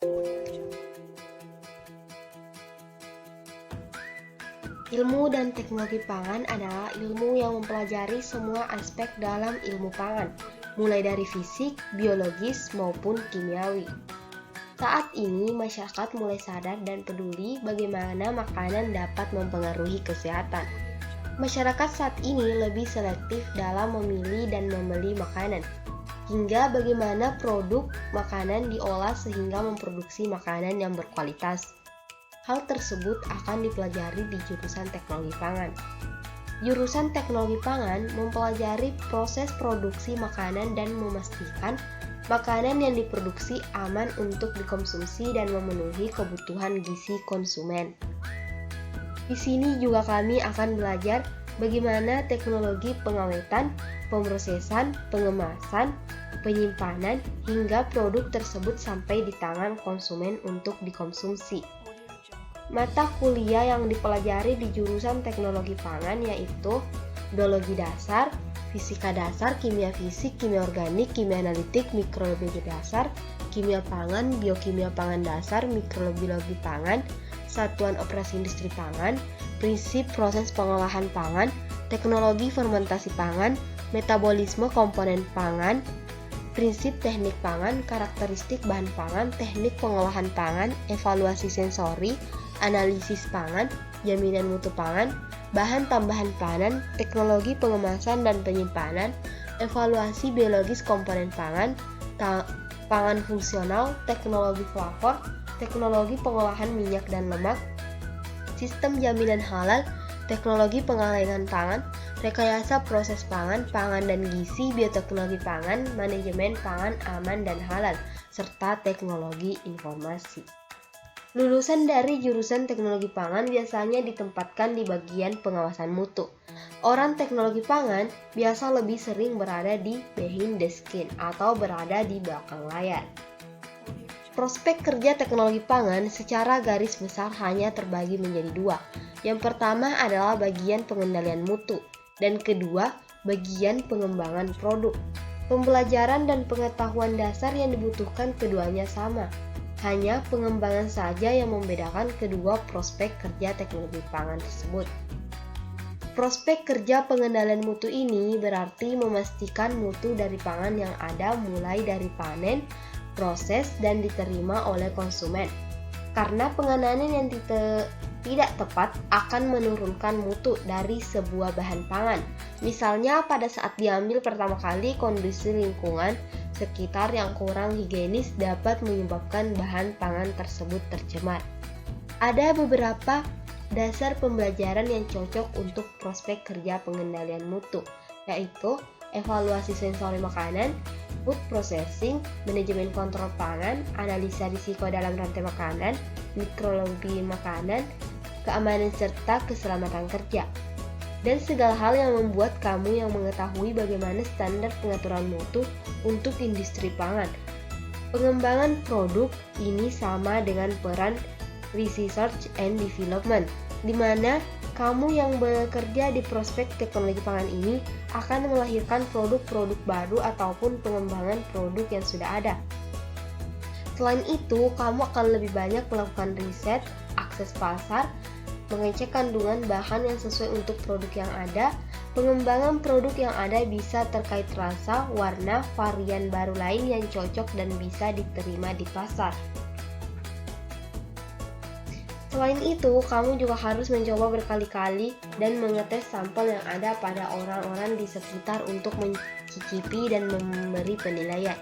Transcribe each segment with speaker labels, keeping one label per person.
Speaker 1: Ilmu dan teknologi pangan adalah ilmu yang mempelajari semua aspek dalam ilmu pangan, mulai dari fisik, biologis, maupun kimiawi. Saat ini, masyarakat mulai sadar dan peduli bagaimana makanan dapat mempengaruhi kesehatan. Masyarakat saat ini lebih selektif dalam memilih dan membeli makanan, hingga bagaimana produk makanan diolah sehingga memproduksi makanan yang berkualitas. Hal tersebut akan dipelajari di jurusan teknologi pangan. Jurusan teknologi pangan mempelajari proses produksi makanan dan memastikan makanan yang diproduksi aman untuk dikonsumsi dan memenuhi kebutuhan gizi konsumen. Di sini juga kami akan belajar bagaimana teknologi pengawetan, pemrosesan, pengemasan, penyimpanan, hingga produk tersebut sampai di tangan konsumen untuk dikonsumsi. Mata kuliah yang dipelajari di jurusan teknologi pangan yaitu biologi dasar, fisika dasar, kimia fisik, kimia organik, kimia analitik, mikrobiologi dasar, kimia pangan, biokimia pangan dasar, mikrobiologi pangan, satuan operasi industri pangan, prinsip proses pengolahan pangan, teknologi fermentasi pangan, metabolisme komponen pangan, prinsip teknik pangan, karakteristik bahan pangan, teknik pengolahan pangan, evaluasi sensori, analisis pangan, jaminan mutu pangan, bahan tambahan pangan, teknologi pengemasan dan penyimpanan, evaluasi biologis komponen pangan, pangan fungsional, teknologi flavor, teknologi pengolahan minyak dan lemak, sistem jaminan halal, teknologi pengalengan pangan, rekayasa proses pangan, pangan dan gizi, bioteknologi pangan, manajemen pangan aman dan halal, serta teknologi informasi. Lulusan dari jurusan teknologi pangan biasanya ditempatkan di bagian pengawasan mutu. Orang teknologi pangan biasa lebih sering berada di behind the scene atau berada di belakang layar. Prospek kerja teknologi pangan secara garis besar hanya terbagi menjadi dua. Yang pertama adalah bagian pengendalian mutu, dan kedua, bagian pengembangan produk. Pembelajaran dan pengetahuan dasar yang dibutuhkan keduanya sama. Hanya pengembangan saja yang membedakan kedua prospek kerja teknologi pangan tersebut. Prospek kerja pengendalian mutu ini berarti memastikan mutu dari pangan yang ada mulai dari panen, proses, dan diterima oleh konsumen. Karena penanganan yang tidak tepat akan menurunkan mutu dari sebuah bahan pangan. Misalnya pada saat diambil pertama kali, kondisi lingkungan sekitar yang kurang higienis dapat menyebabkan bahan pangan tersebut tercemar. Ada beberapa dasar pembelajaran yang cocok untuk prospek kerja pengendalian mutu, yaitu evaluasi sensori makanan, food processing, manajemen kontrol pangan, analisa risiko dalam rantai makanan, mikrobiologi makanan, keamanan serta keselamatan kerja. Dan segala hal yang membuat kamu yang mengetahui bagaimana standar pengaturan mutu untuk industri pangan. Pengembangan produk ini sama dengan peran research and development, di mana kamu yang bekerja di prospek teknologi pangan ini akan melahirkan produk-produk baru ataupun pengembangan produk yang sudah ada. Selain itu, kamu akan lebih banyak melakukan riset, akses pasar, mengecek kandungan bahan yang sesuai untuk produk yang ada. Pengembangan produk yang ada bisa terkait rasa, warna, varian baru lain yang cocok dan bisa diterima di pasar. Selain itu, kamu juga harus mencoba berkali-kali dan mengetes sampel yang ada pada orang-orang di sekitar untuk mencicipi dan memberi penilaian.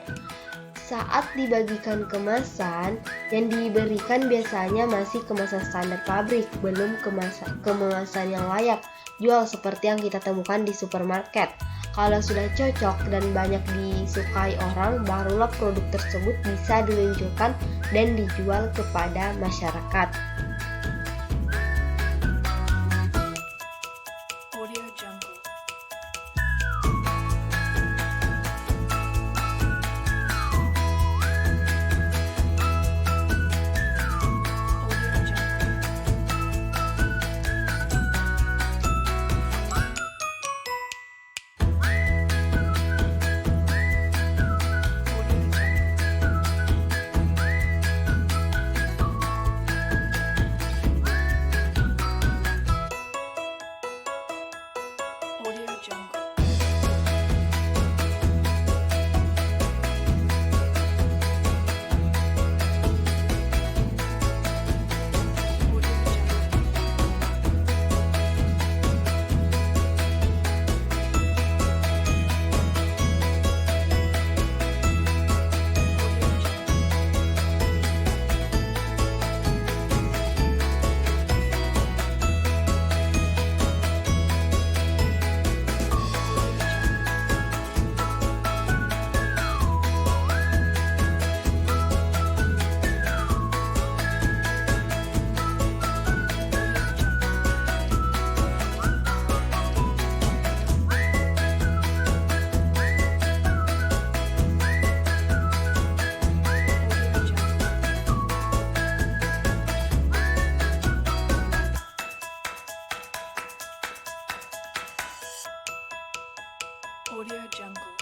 Speaker 1: Saat dibagikan kemasan, yang diberikan biasanya masih kemasan standar pabrik, belum kemasan yang layak jual seperti yang kita temukan di supermarket. Kalau sudah cocok dan banyak disukai orang, barulah produk tersebut bisa diluncurkan dan dijual kepada masyarakat.
Speaker 2: Audio Jungle.